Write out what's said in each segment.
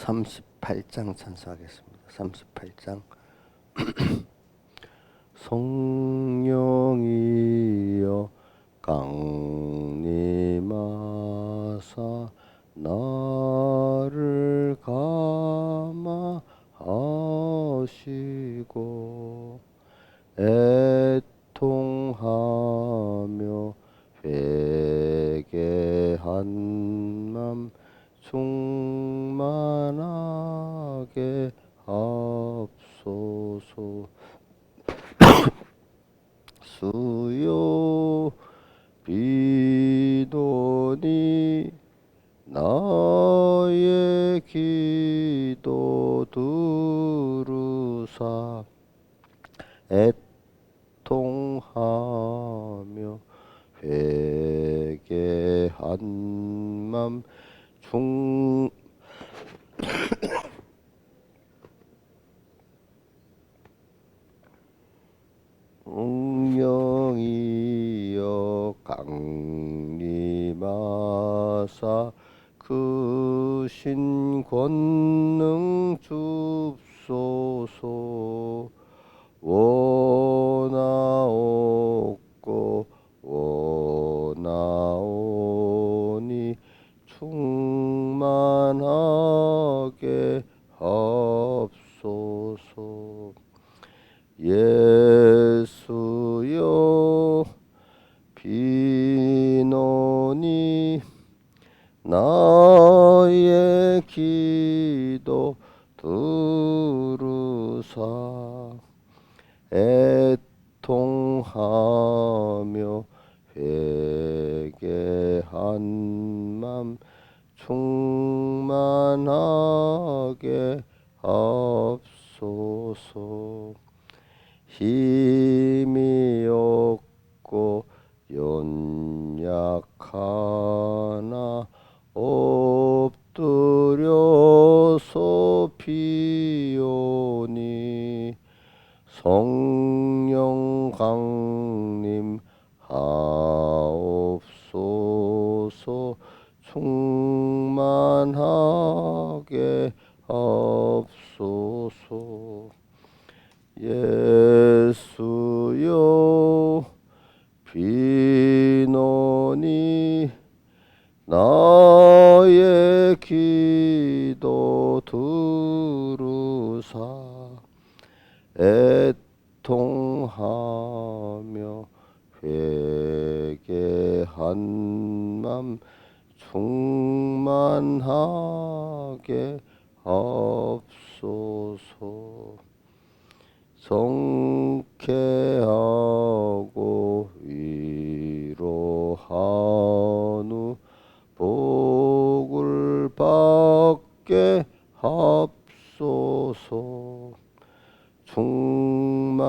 38장 찬송하겠습니다. 38장. 성령이여 강림하사 나를 감화하시고 애통하며 회개한 맘 충만하게 하옵소서. 주여 비노니 나의 기도 들으사 애통하며 회개한 맘 성령이여 강림하사 그 신권능 줍소서. 원하옵고 원하오니 충만하게 하옵소서. 예수여 비노니 나의 기도 들으사 애통하며 회개한 맘 충만하게 하옵소서. 힘이 없고 연약하나 엎드려서 비오니 성령 강림 하옵소서. 충만하게 하옵소서. 예수여 비노니 나의 기도 들으사 애통하며 회개한 맘 충만하게 하옵소서. 성쾌하고 위로한 후 복을 받게 하옵소서. 충만하게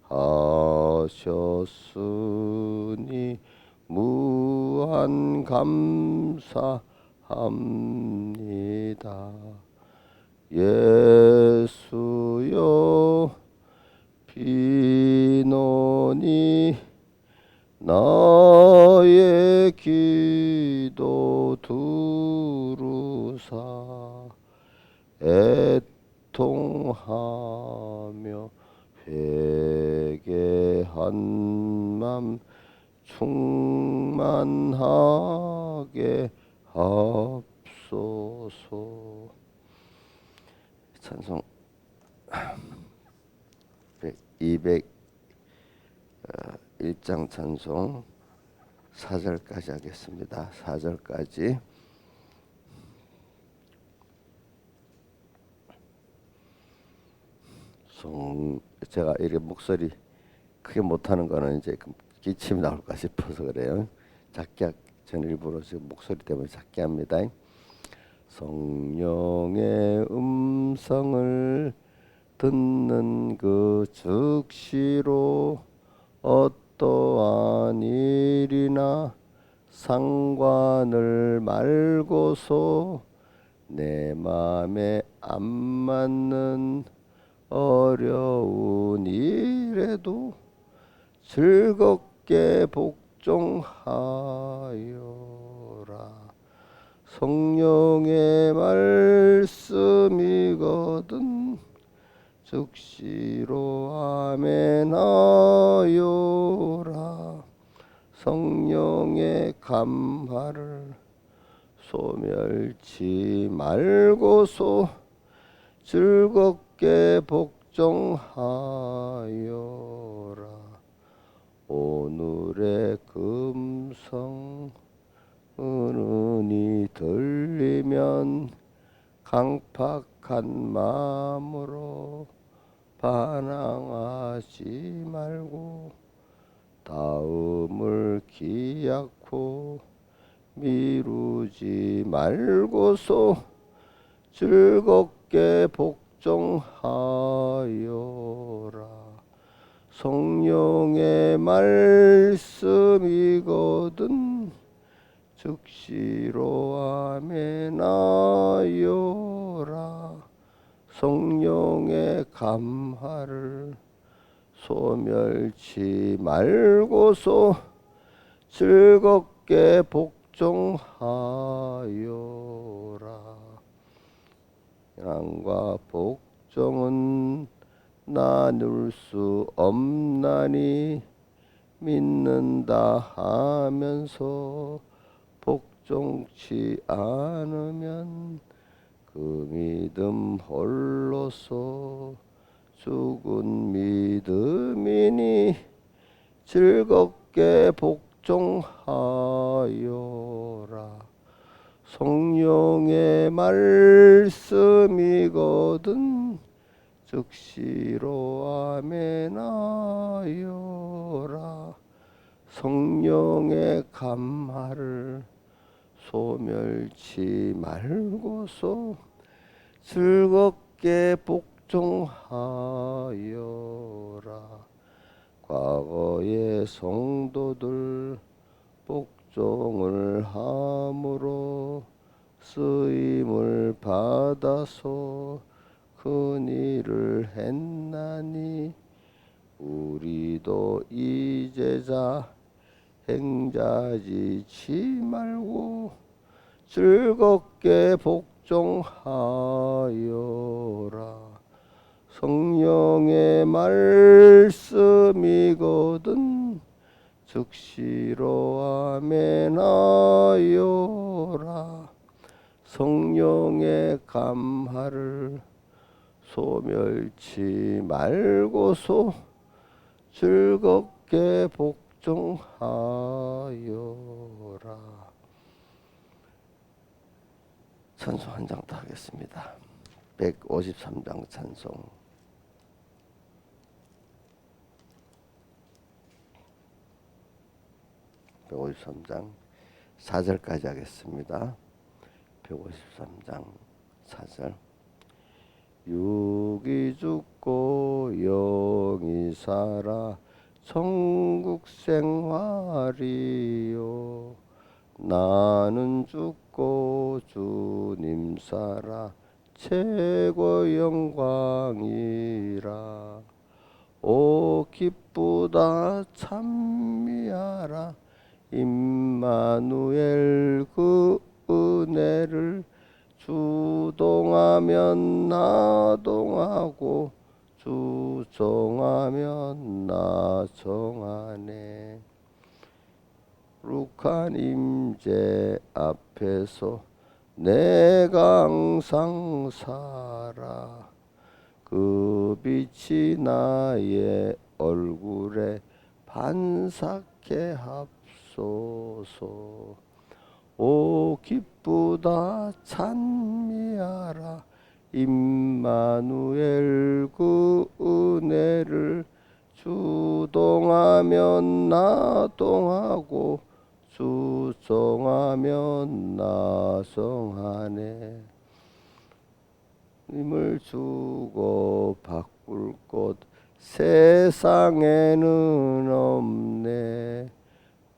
하셨으니 무한 감사합니다. 예수여 비노니 나의 기도 들으사 애통하며 회개한 맘 충만하게 하옵소서. 찬송 201장 찬송 4절까지 하겠습니다. 4절까지. 제가 이렇게 목소리 크게 못하는 거는 이제 기침이 나올까 싶어서 그래요. 작게 전 일부러 지금 목소리 때문에 작게 합니다. 성령의 음성을 듣는 그 즉시로 어떠한 일이나 상관을 말고서 내 마음에 안 맞는 어려운 일에도 즐겁게 복종하여라. 성령의 말씀이거든 즉시로 아멘하여라. 성령의 감화를 소멸치 말고소 즐겁게 복종하여라. 오늘의 금성 은은히 들리면 강팍한 마음으로 반항하지 말고 다음을 기약코 미루지 말고서 즐겁게 복종하여라. 성령의 말씀이거든 즉시로 아멘하여라. 성령의 감화를 소멸치 말고서 즐겁게 복종하여라. 양과 복종은 나눌 수 없나니 믿는다 하면서 복종치 않으면 그 믿음 홀로서 죽은 믿음이니 즐겁게 복종하여라. 성령의 말씀이거든 즉시로 아멘하여라. 성령의 감화를 소멸치 말고서 즐겁게 복종하여라. 과거의 성도들 복종을 함으로 쓰임을 받아서 큰 일을 했나니 우리도 이제자 행자지치 말고 즐겁게 복종하여라. 성령의 말씀이거든 즉시로 아멘하여라. 성령의 감화를 소멸치 말고서 즐겁게 복종하여라. 찬송 한 장 더 하겠습니다. 153장 찬송. (153장) 4절까지 하겠습니다. 153장 4절. 육이 죽고 영이 살아 천국 생활이요. 나는 죽고 주님 살아 최고 영광이라. 오 기쁘다 찬미하라. 임마누엘 그 은혜를 주동하면 나동하고 주정하면 나정하네. 거룩한 임재 앞에서 내가 항상 살아. 그 빛이 나의 얼굴에 반삭해 합소서. 오 기쁘다 찬미하라. 임마누엘 그 은혜를 주동하면 나동하고 주정하면 나성하네. 힘을 주고 바꿀 곳 세상에는 없네.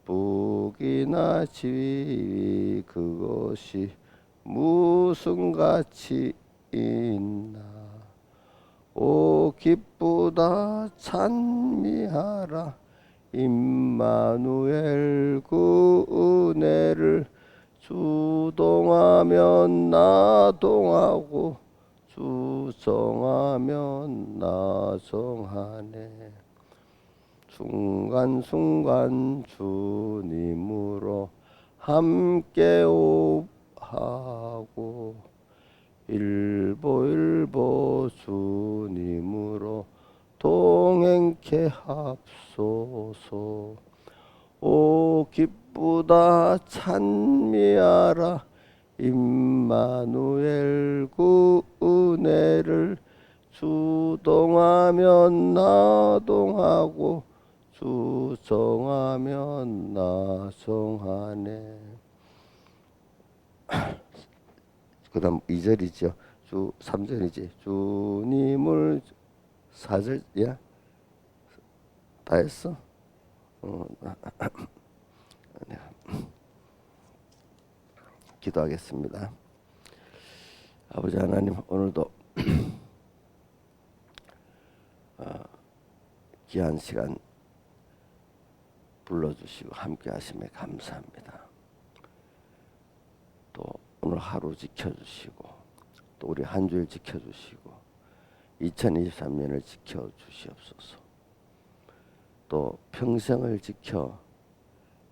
북이나 지위 그것이 무슨 가치 있나. 오 기쁘다 찬미하라. 임마누엘 그 은혜를 주동하면 나동하고 주성하면 나성하네. 순간순간 주님으로 함께 하고 일보일보 주님으로 동행케 합소서. 오 기쁘다 찬미하라 임마누엘 그 은혜를 주동하면 나동하고 주성하면 나성하네. 그 다음 2절이죠. 3절이지. 주님을 4절이야? 다 했어? 기도하겠습니다. 아버지 하나님, 오늘도 귀한 시간 불러주시고 함께 하심에 감사합니다. 또 오늘 하루 지켜주시고 또 우리 한 주일 지켜주시고 2023년을 지켜주시옵소서. 또 평생을 지켜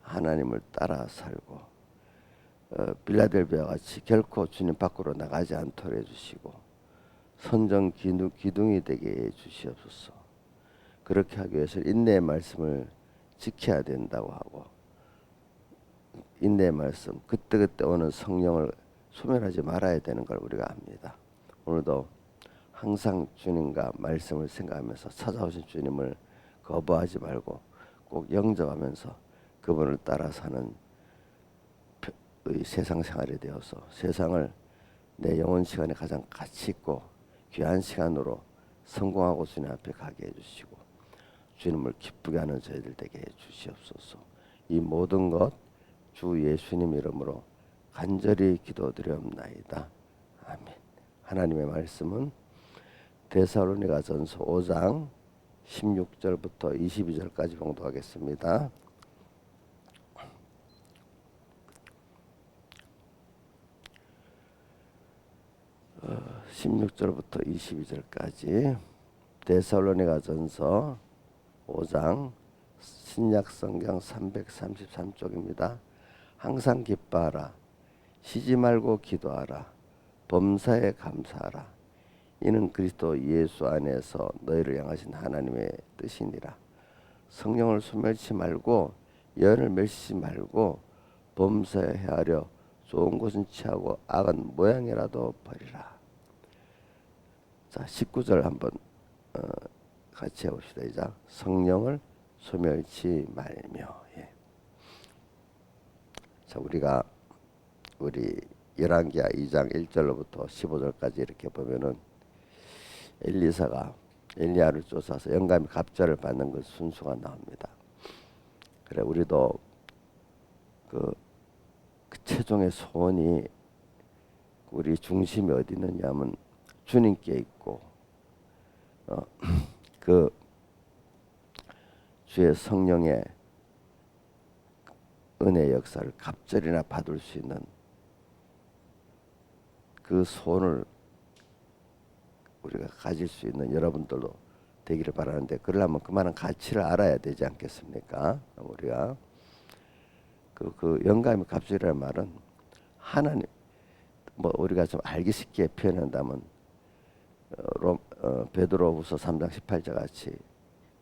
하나님을 따라 살고 빌라델비아와 같이 결코 주님 밖으로 나가지 않도록 해주시고 선정 기둥이 되게 해주시옵소서. 그렇게 하기 위해서 인내의 말씀을 지켜야 된다고 하고 인내의 말씀 그때그때 오는 성령을 소멸하지 말아야 되는 걸 우리가 압니다. 오늘도 항상 주님과 말씀을 생각하면서 찾아오신 주님을 거부하지 말고 꼭 영접하면서 그분을 따라 사는 세상 생활이 되어서 세상을 내 영혼 시간에 가장 가치 있고 귀한 시간으로 성공하고 주님 앞에 가게 해주시고 주님을 기쁘게 하는 저희들 되게 해주시옵소서. 이 모든 것 주 예수님 이름으로 간절히 기도드리옵나이다. 아멘. 하나님의 말씀은 데살로니가전서 5장 16절부터 22절까지 봉독하겠습니다. 16절부터 22절까지 데살로니가전서 5장 신약성경 333쪽입니다. 항상 기뻐하라. 쉬지 말고 기도하라. 범사에 감사하라. 이는 그리스도 예수 안에서 너희를 향하신 하나님의 뜻이니라. 성령을 소멸치 말고 예언을 멸시지 말고 범사에 헤아려 좋은 것은 취하고 악은 모양이라도 버리라. 자, 19절 한번 같이 해봅시다. 이제 성령을 소멸치 말며. 예. 자, 우리가 우리 열왕기하 2장 1절로부터 15절까지 이렇게 보면은 엘리사가 엘리야를 쫓아서 영감의 갑절을 받는 그 순수가 나옵니다. 그래 우리도 그 최종의 소원이 우리 중심이 어디 있느냐면 주님께 있고 그 주의 성령의 은혜 역사를 갑절이나 받을 수 있는 그 소원을 우리가 가질 수 있는 여러분들도 되기를 바라는데 그러려면 그만한 가치를 알아야 되지 않겠습니까? 우리가 그 영감의 갑절이라는 말은 하나님 뭐 우리가 좀 알기 쉽게 표현한다면 베드로후서 3장 18절 같이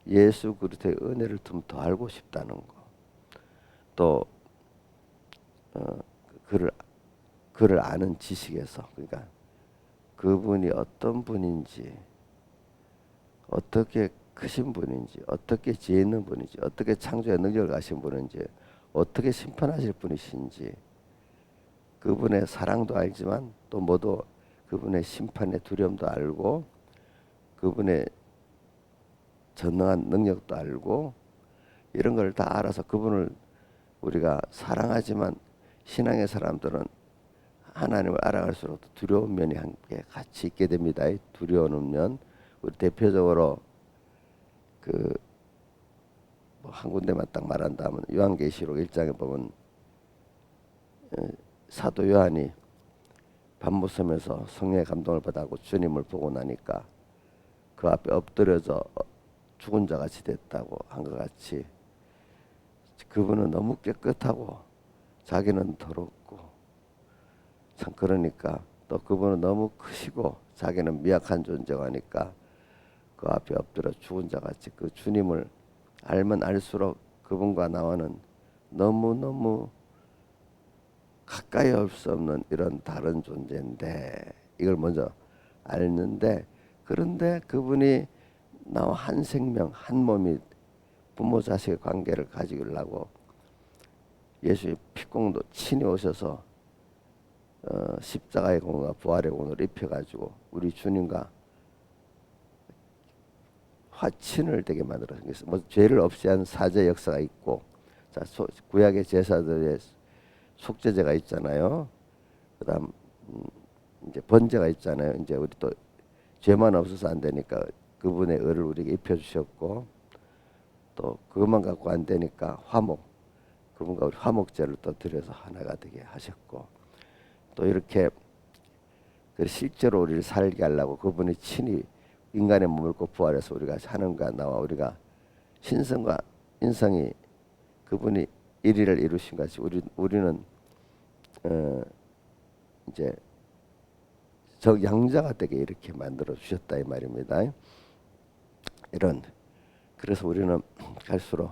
예수 그리스도의 은혜를 좀 더 알고 싶다는 거. 또 그를 아는 지식에서 그러니까 그분이 어떤 분인지 어떻게 크신 분인지 어떻게 지혜 있는 분인지 어떻게 창조의 능력을 가신 분인지 어떻게 심판하실 분이신지 그분의 사랑도 알지만 또 모두 그분의 심판의 두려움도 알고 그분의 전능한 능력도 알고 이런 걸 다 알아서 그분을 우리가 사랑하지만 신앙의 사람들은 하나님을 알아갈수록 두려운 면이 함께 같이 있게 됩니다. 두려운 면 우리 대표적으로 뭐 한 군데만 딱 말한다면 요한계시록 1장에 보면 사도 요한이 밤무섬에서 성령의 감동을 받아고 주님을 보고 나니까 그 앞에 엎드려져 죽은 자 같이 됐다고 한 것 같이, 그분은 너무 깨끗하고 자기는 더럽고, 참 그러니까 또 그분은 너무 크시고 자기는 미약한 존재가 하니까 그 앞에 엎드려 죽은 자 같이, 그 주님을 알면 알수록 그분과 나와는 너무너무 가까이 올 수 없는 이런 다른 존재인데, 이걸 먼저 알는데, 그런데 그분이 나와 한 생명 한 몸이 부모 자식의 관계를 가지려고 예수의 피공도 친히 오셔서 십자가의 공과 부활의 공을 입혀가지고 우리 주님과 화친을 되게 만들었어요. 뭐 죄를 없이 한 사죄 역사가 있고, 자, 구약의 제사들의 속죄제가 있잖아요. 그다음 이제 번제가 있잖아요. 이제 우리 또 죄만 없어서 안 되니까 그분의 의를 우리에게 입혀주셨고, 또 그것만 갖고 안 되니까 화목, 그분과 우리 화목제를 또 드려서 하나가 되게 하셨고, 또 이렇게 실제로 우리를 살게 하려고 그분이 친히 인간의 몸을 입고 부활해서 우리가 하늘과 나와 우리가 신성과 인성이 그분이 일위를 이루신 것이 우리는 이제 적양자가 되게 이렇게 만들어 주셨다 이 말입니다. 이런, 그래서 우리는 갈수록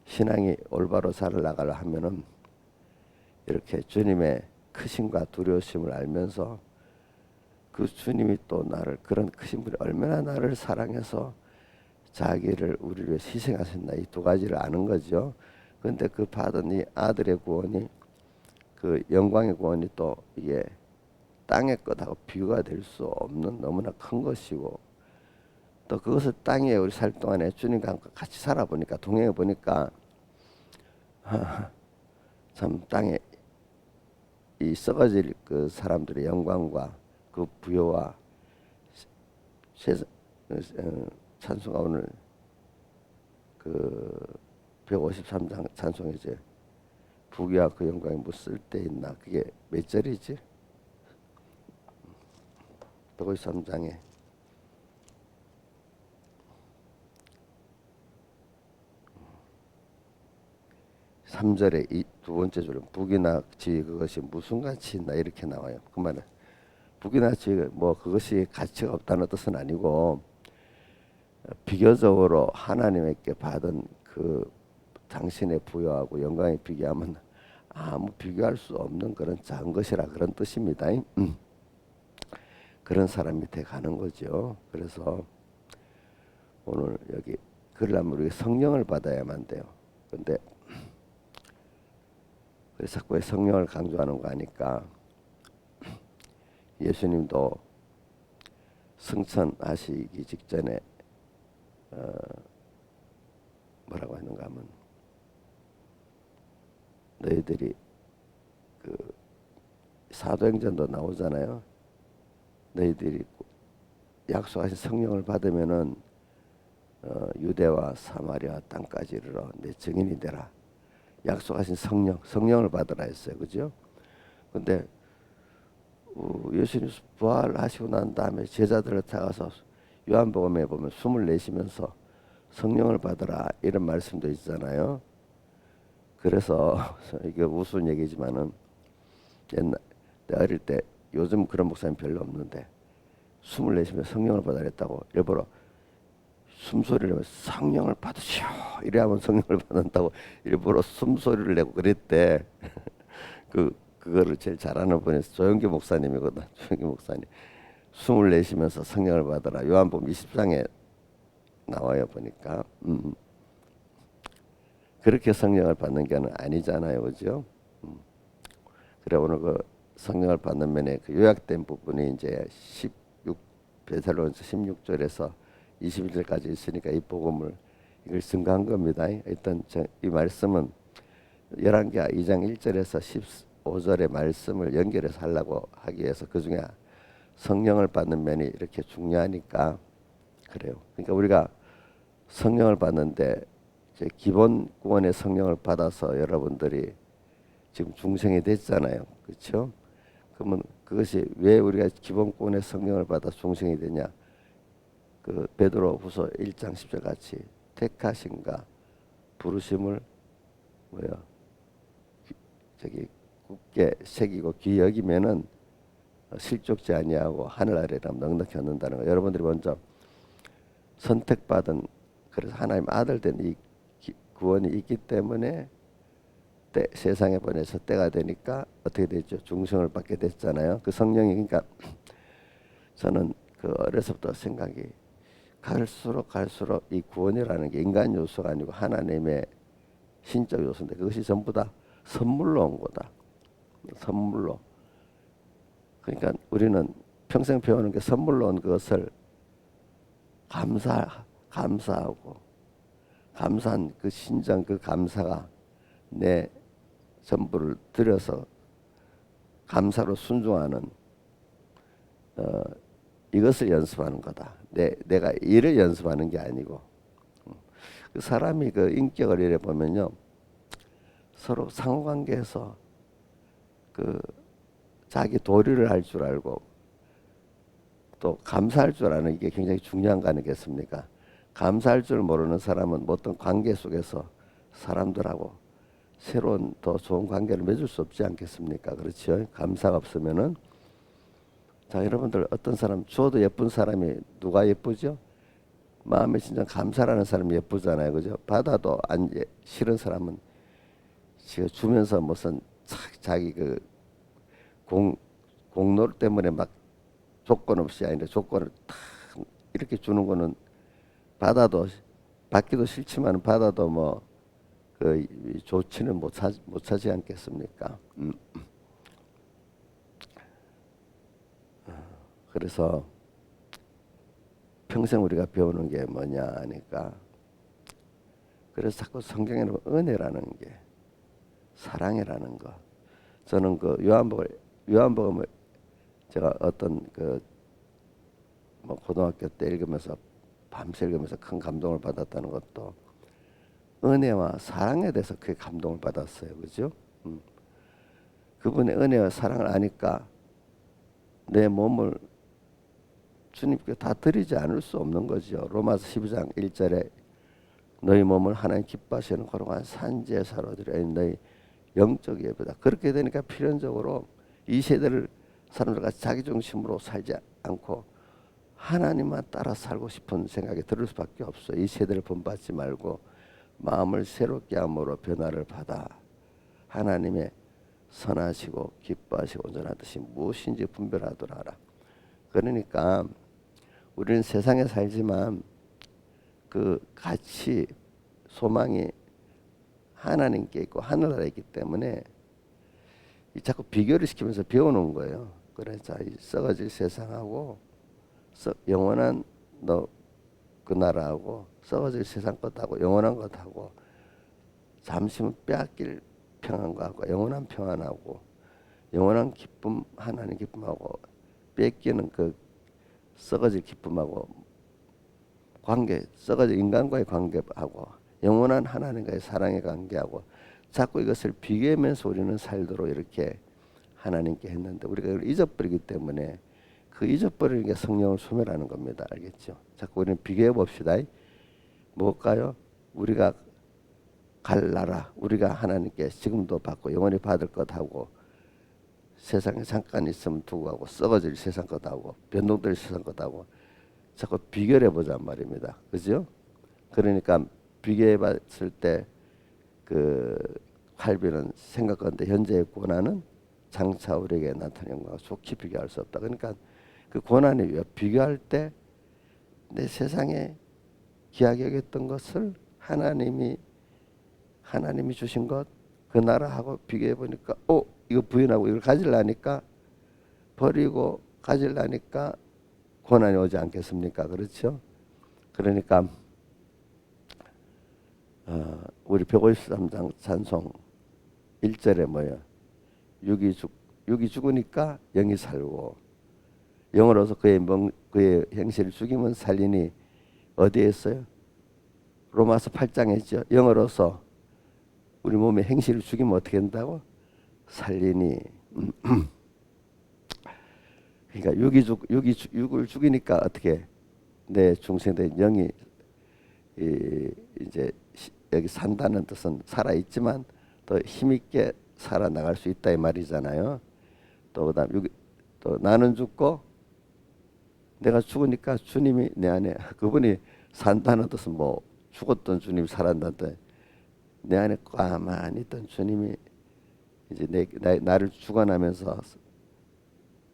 신앙이 올바로 살아나가려 하면은 이렇게 주님의 크심과 두려우심을 알면서 그 주님이 또 나를, 그런 크신 분이 얼마나 나를 사랑해서 자기를 우리를 위해 희생하셨나, 이 두 가지를 아는 거죠. 그런데 그 받은 이 아들의 구원이, 그 영광의 구원이 또 이게 땅의 것하고 비교가 될 수 없는 너무나 큰 것이고, 또 그것을 땅에 우리 살 동안에 주님과 같이 살아보니까, 동행해 보니까 참 땅에 이 썩어질 그 사람들의 영광과 그 부여와 찬송가 오늘 그 153장 찬송에 이제 부귀와 그 영광이 뭐 쓸데 있나, 그게 몇 절이지? 153장에 3절에 이 두 번째 줄은 북이나 지 그것이 무슨 가치 있나 이렇게 나와요. 그 말은 북이나 지 뭐 그것이 가치가 없다는 뜻은 아니고, 비교적으로 하나님께 받은 그 당신의 부여하고 영광에 비교하면 아무 비교할 수 없는 그런 작은 것이라, 그런 뜻입니다. 그런 사람이 돼 가는 거죠. 그래서 오늘 여기 그러려면 우리가 성령을 받아야만 돼요. 근데 그래서 자꾸 성령을 강조하는 거 아니까, 예수님도 승천하시기 직전에 뭐라고 했는가 하면, 너희들이 그 사도행전도 나오잖아요. 너희들이 약속하신 성령을 받으면은 유대와 사마리아 땅까지 이르러 내 증인이 되라. 약속하신 성령을 받으라 했어요. 그죠? 근데 예수님 부활하시고 난 다음에 제자들을 타가서 요한복음에 보면 숨을 내쉬면서 성령을 받으라 이런 말씀도 있잖아요. 그래서 이게 우스운 얘기지만은, 옛날 내 어릴 때, 요즘 그런 목사님 별로 없는데 숨을 내쉬면서 성령을 받으라 했다고 일부러 숨소리를 내면 성령을 받으시오 이래 하면 성령을 받는다고 일부러 숨소리를 내고 그랬대. 그거를 제일 잘하는 분이 조영기 목사님이거든. 조영기 목사님. 숨을 내쉬면서 성령을 받으라. 요한복음 20장에 나와요 보니까. 그렇게 성령을 받는 게 아니잖아요, 그죠? 그래 오늘 그 성령을 받는 면에 그 요약된 부분이 이제 16베드로전서 16절에서 21절까지 있으니까 이 복음을 이걸 증거한 겁니다. 일단 이 말씀은 열왕기하 2장 1절에서 15절의 말씀을 연결해서 하려고 하기 위해서 그 중에 성령을 받는 면이 이렇게 중요하니까 그래요. 그러니까 우리가 성령을 받는데 이제 기본 구원의 성령을 받아서 여러분들이 지금 중생이 됐잖아요. 그렇죠? 그러면 그것이 왜 우리가 기본권의 성령을 받아 중생이 되냐? 그 베드로후서 1장 10절 같이 택하신가 부르심을 뭐야? 저기 굳게 새기고 귀히 여기면은 실족지 아니하고 하늘 아래라 넉넉히 얻는다는 거. 여러분들이 먼저 선택받은 그래서 하나님 아들 된 이 구원이 있기 때문에 세상에 보내서 때가 되니까 어떻게 됐죠? 중생을 받게 됐잖아요. 그 성령이 그러니까 저는 그 어려서부터 생각이 갈수록 이 구원이라는 게 인간 요소가 아니고 하나님의 신적 요소인데 그것이 전부 다 선물로 온 거다. 선물로. 그러니까 우리는 평생 배우는 게 선물로 온 것을 감사하고 감사한 그 심정 그 감사가 내 전부를 들여서 감사로 순종하는 이것을 연습하는 거다. 내가 일을 연습하는 게 아니고 그 사람이 그 인격을 이래 보면요 서로 상호관계에서 그 자기 도리를 할 줄 알고 또 감사할 줄 아는 게 굉장히 중요한 거 아니겠습니까? 감사할 줄 모르는 사람은 어떤 관계 속에서 사람들하고 새로운 더 좋은 관계를 맺을 수 없지 않겠습니까? 그렇죠? 감사가 없으면은 자 여러분들 어떤 사람 주어도 예쁜 사람이 누가 예쁘죠? 마음에 진짜 감사라는 사람이 예쁘잖아요, 그죠? 받아도 안 싫은 사람은 지가 주면서 무슨 자기 그 공로 때문에 막 조건 없이 아닌데 조건을 탁 이렇게 주는 거는 받기도 싫지만 받아도 뭐 그 좋지는 못하지 않겠습니까? 그래서 평생 우리가 배우는 게 뭐냐 하니까 그래서 자꾸 성경에는 은혜라는 게 사랑이라는 거 저는 그 요한복음을 제가 어떤 그 뭐 고등학교 때 읽으면서 밤새 읽으면서 큰 감동을 받았다는 것도 은혜와 사랑에 대해서 크게 감동을 받았어요. 그죠? 그분의 은혜와 사랑을 아니까 내 몸을 주님께 다 드리지 않을 수 없는 거죠. 로마서 12장 1절에 너희 몸을 하나님 기뻐하시는 거룩한 산제사로 드려 너희 영적 예배다. 그렇게 되니까 필연적으로 이 세대를 사람들과 자기 중심으로 살지 않고 하나님만 따라 살고 싶은 생각이 들을 수밖에 없어. 이 세대를 본받지 말고 마음을 새롭게 함으로 변화를 받아 하나님의 선하시고 기뻐하시고 온전한 뜻이 무엇인지 분별하도록 하라. 그러니까 우리는 세상에 살지만 그 가치 소망이 하나님께 있고 하늘나라에 있기 때문에 자꾸 비교를 시키면서 배우는 거예요. 그래서 이 썩어질 세상하고 영원한 그 나라하고 썩어질 세상 것하고 영원한 것하고 잠시만 빼앗길 평안과하고 영원한 평안하고 영원한 기쁨 하나님 기쁨하고 뺏기는 그 썩어질 기쁨하고 관계 썩어질 인간과의 관계하고 영원한 하나님과의 사랑의 관계하고 자꾸 이것을 비교하면서 우리는 살도록 이렇게 하나님께 했는데 우리가 이걸 잊어버리기 때문에 그 잊어버리는 게 성령을 소멸하는 겁니다. 알겠죠? 자꾸 우리는 비교해 봅시다. 뭘까요? 우리가 갈 나라, 우리가 하나님께 지금도 받고 영원히 받을 것하고 세상에 잠깐 있으면 두고 가고 썩어질 세상 것하고 변동될 세상 것하고 자꾸 비교를 해보자 말입니다. 그죠? 그러니까 비교해 봤을 때 그 활비는 생각건데 현재의 고난은 장차 우리에게 나타나는 영광과 속히 비교할 수 없다. 그러니까 그 고난이 비교할 때 내 세상에 귀하게 여겼던 것을 하나님이 주신 것 그 나라하고 비교해 보니까 이거 부인하고 이걸 가지려니까 버리고 가지려니까 고난이 오지 않겠습니까? 그렇죠? 그러니까 우리 153장 찬송 1절에 뭐예요? 육이 죽으니까 영이 살고 영으로서 그의 행실을 죽이면 살리니 어디에 있어요? 로마서 8장에 있죠. 영으로서 우리 몸의 행실을 죽이면 어떻게 된다고? 살리니. 그러니까 육을 죽이니까 어떻게 내 중생된 영이 이제 여기 산다는 뜻은 살아 있지만 더 힘있게 살아나갈 수 있다 이 말이잖아요. 또 그다음 또 나는 죽고 내가 죽으니까 주님이 내 안에, 그분이 산다는 뜻은 뭐 죽었던 주님이 살아난다는 뜻. 내 안에 가만히 있던 주님이 이제 나를 죽어나면서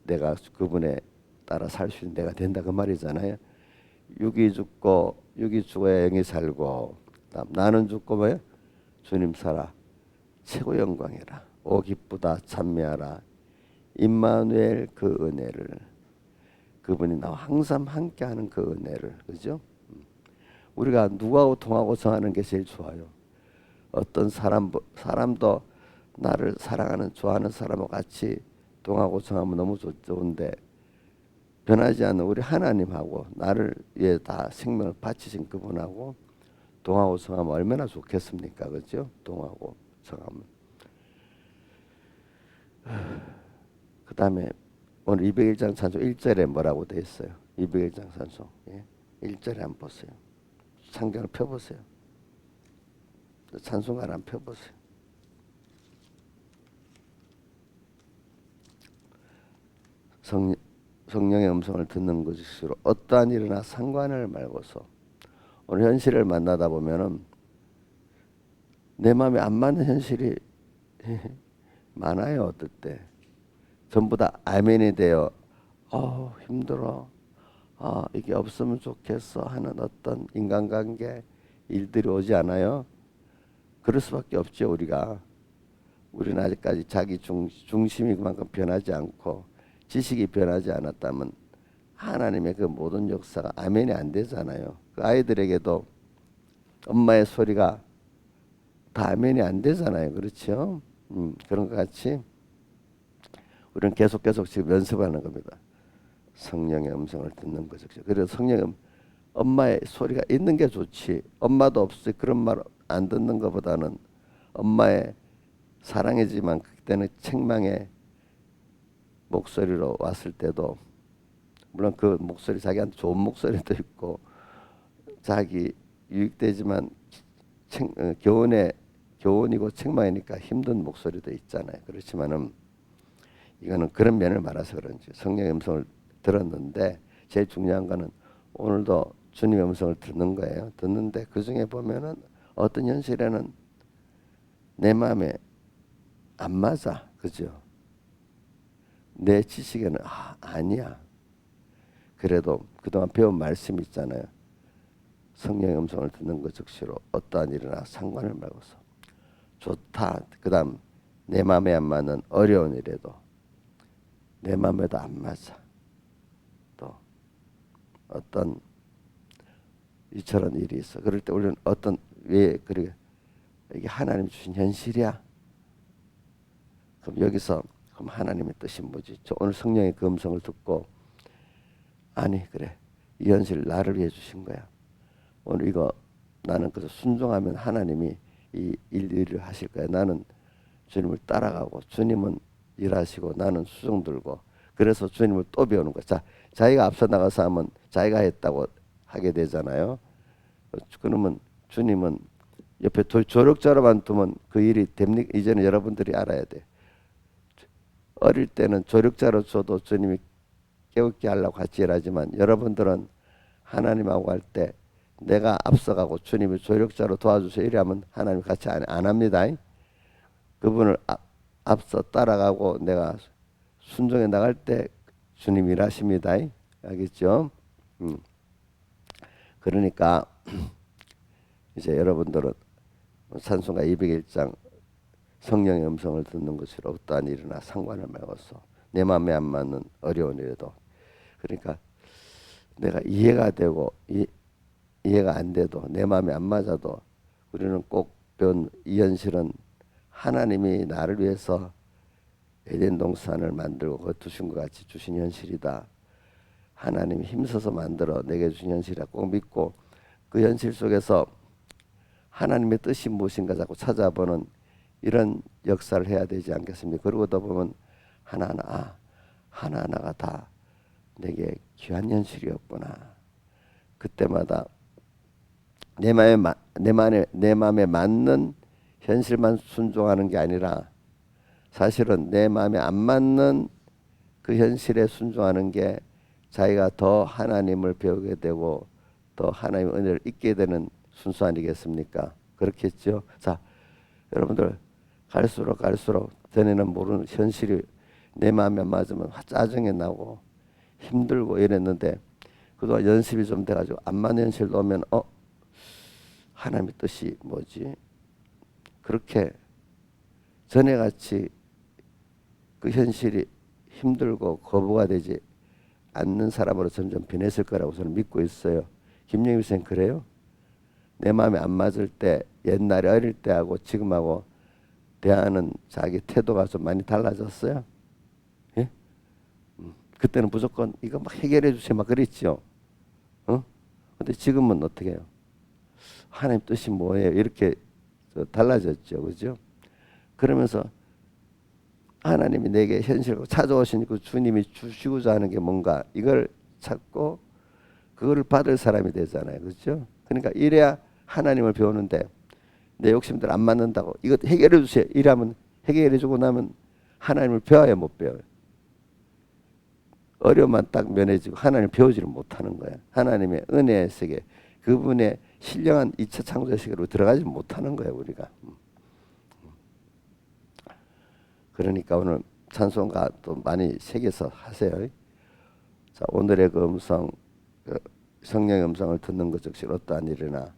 내가 그분에 따라 살 수 있는 내가 된다 그 말이잖아요. 육이 죽어야 영이 살고, 나는 죽고 뭐요? 주님 살아 최고 영광이라. 오 기쁘다 찬미하라 임마누엘 그 은혜를. 그분이 나와 항상 함께하는 그 은혜를, 그죠? 우리가 누구하고 통하고 정하는 게 제일 좋아요. 어떤 사람도 나를 사랑하는 좋아하는 사람하고 같이 통하고 정하면 너무 좋은데, 변하지 않는 우리 하나님하고 나를 위해 다 생명을 바치신 그분하고 동하고 정하면 얼마나 좋겠습니까? 그죠? 동하고 정하면. 그 다음에 오늘 201장 찬송 1절에 뭐라고 되어 있어요? 201장 찬송 1절에 한번 보세요. 창경을 펴보세요. 찬송가를 한번 펴보세요. 성령의 음성을 듣는 것이로 어떠한 일이나 상관을 말고서. 오늘 현실을 만나다 보면은 내 마음에 안 맞는 현실이 많아요. 어떨 때 전부 다 아멘이 되어 힘들어, 이게 없으면 좋겠어 하는 어떤 인간관계 일들이 오지 않아요? 그럴 수밖에 없죠. 우리는 아직까지 자기 중심이 그만큼 변하지 않고 지식이 변하지 않았다면 하나님의 그 모든 역사가 아멘이 안 되잖아요. 그 아이들에게도 엄마의 소리가 다 아멘이 안 되잖아요. 그렇죠? 그런 것 같이 우리는 계속 지금 연습하는 겁니다. 성령의 음성을 듣는 거죠. 그래서 성령의 엄마의 소리가 있는 게 좋지. 엄마도 없이 그런 말 안 듣는 것보다는 엄마의 사랑이지만 그때는 책망의 목소리로 왔을 때도, 물론 그 목소리 자기한테 좋은 목소리도 있고 자기 유익되지만 교훈이고 책망이니까 힘든 목소리도 있잖아요. 그렇지만은 이거는 그런 면을 말해서 그런지 성령의 음성을 들었는데, 제일 중요한 거는 오늘도 주님의 음성을 듣는 거예요. 듣는데 그 중에 보면은 어떤 현실에는 내 마음에 안 맞아. 그죠? 내 지식에는 아니야. 그래도 그동안 배운 말씀이 있잖아요. 성령의 음성을 듣는 것 즉시로 어떠한 일이나 상관을 말고서 좋다. 그 다음 내 마음에 안 맞는 어려운 일에도 내 마음에도 안 맞아. 또 어떤 이처럼 일이 있어. 그럴 때 우리는 왜 그래? 이게 하나님 주신 현실이야. 그럼 여기서 그럼 하나님의 뜻이 뭐지? 오늘 성령의 그 음성을 듣고, 아니 그래, 이 현실 나를 위해 주신 거야. 오늘 이거 나는 그래서 순종하면 하나님이 이 일을 하실 거야. 나는 주님을 따라가고 주님은 일하시고 나는 수종 들고, 그래서 주님을 또 배우는 거야. 자기가 앞서 나가서 하면 자기가 했다고 하게 되잖아요. 그러면 주님은 옆에 조력자로만 두면 그 일이 됩니까? 이제는 여러분들이 알아야 돼. 어릴 때는 조력자로 줘도 주님이 깨우게 하려고 같이 일하지만, 여러분들은 하나님하고 할 때 내가 앞서가고 주님이 조력자로 도와주세요 이러면 하나님 같이 안 합니다. 그분을 앞서 따라가고 내가 순종해 나갈 때 주님 일하십니다. 알겠죠? 그러니까 이제 여러분들은 찬송가 201장 성령의 음성을 듣는 것으로 어떠한 일이나 상관을 말고서 내 마음에 안 맞는 어려운 일에도, 그러니까 내가 이해가 되고 이해가 안 돼도 내 마음에 안 맞아도 우리는 꼭 배운 이 현실은 하나님이 나를 위해서 에덴 동산을 만들고 그 두신 것 같이 주신 현실이다. 하나님이 힘써서 만들어 내게 주신 현실이라 꼭 믿고 그 현실 속에서 하나님의 뜻이 무엇인가 자꾸 찾아보는 이런 역사를 해야 되지 않겠습니까? 그러고도 보면 하나하나가 다 내게 귀한 현실이었구나. 그때마다 내 마음에 맞는 현실만 순종하는 게 아니라 사실은 내 마음에 안 맞는 그 현실에 순종하는 게 자기가 더 하나님을 배우게 되고 더 하나님의 은혜를 잊게 되는 순서 아니겠습니까? 그렇겠죠. 자, 여러분들 갈수록 전에는 모르는 현실이 내 마음에 안 맞으면 짜증이 나고 힘들고 이랬는데 그동안 연습이 좀 돼가지고 안 맞는 현실 오면 하나님의 뜻이 뭐지? 그렇게 전에 같이 그 현실이 힘들고 거부가 되지 않는 사람으로 점점 변했을 거라고 저는 믿고 있어요. 김영희 선생 그래요? 내 마음에 안 맞을 때 옛날에 어릴 때하고 지금하고 대하는 자기 태도가 좀 많이 달라졌어요? 예? 그때는 무조건 이거 막 해결해 주세요 막 그랬죠. 근데 지금은 어떻게 해요? 하나님 뜻이 뭐예요? 이렇게 달라졌죠. 그죠? 그러면서 하나님이 내게 현실로 찾아오신 그 주님이 주시고자 하는 게 뭔가 이걸 찾고 그거를 받을 사람이 되잖아요. 그렇죠? 그러니까 이래야 하나님을 배우는데 내 욕심들 안 맞는다고 이거 해결해 주세요. 이러면 해결해 주고 나면 하나님을 배워야 못 배워요. 어려움만 딱 면해지고 하나님을 배우지를 못하는 거예요. 하나님의 은혜의 세계 그분의 신령한 2차 창조의 세계로 들어가지 못하는 거예요. 우리가. 그러니까 오늘 찬송가 또 많이 새겨서 하세요. 자, 오늘의 그 음성, 그 성령의 음성을 듣는 것 즉시 어떠한 일이나